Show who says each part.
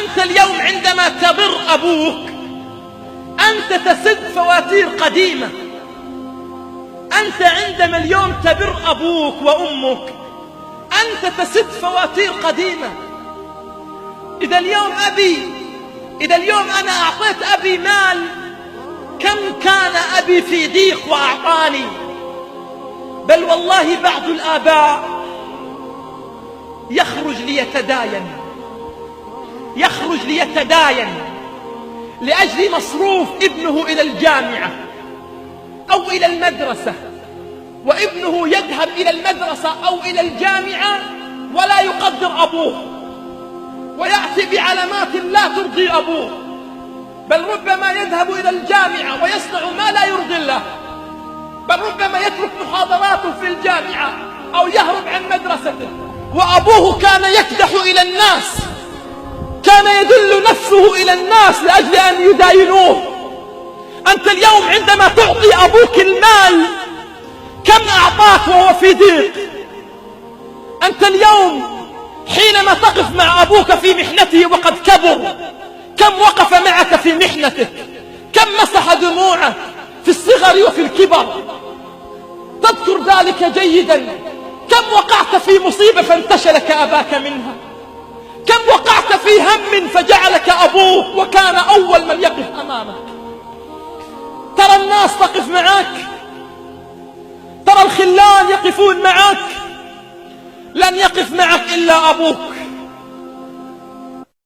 Speaker 1: أنت اليوم عندما تبر أبوك أنت تسد فواتير قديمة. أنت عندما اليوم تبر أبوك وأمك أنت تسد فواتير قديمة. إذا اليوم أنا أعطيت أبي مال، كم كان أبي في ضيق وأعطاني. بل والله بعض الآباء يخرج ليتداين لأجل مصروف ابنه إلى الجامعة أو إلى المدرسة، وابنه يذهب إلى المدرسة أو إلى الجامعة ولا يقدر أبوه، ويأتي بعلامات لا ترضي أبوه، بل ربما يذهب إلى الجامعة ويصنع ما لا يرضي الله، بل ربما يترك محاضراته في الجامعة أو يهرب عن مدرسته. وأبوه كان يكدح إلى الناس، كان يدل نفسه إلى الناس لأجل أن يداينوه. أنت اليوم عندما تعطي أبوك المال كم أعطاك وهو في ضيق؟ أنت اليوم حينما تقف مع أبوك في محنته وقد كبر كم وقف معك في محنتك؟ كم مسح دموعه في الصغر وفي الكبر؟ تذكر ذلك جيدا. كم وقعت في مصيبة فانتشلك أباك منها؟ كم وقعت في هم فجعلك أبوك وكان أول من يقف أمامك؟ ترى الناس تقف معك، ترى الخلان يقفون معك، لن يقف معك إلا أبوك.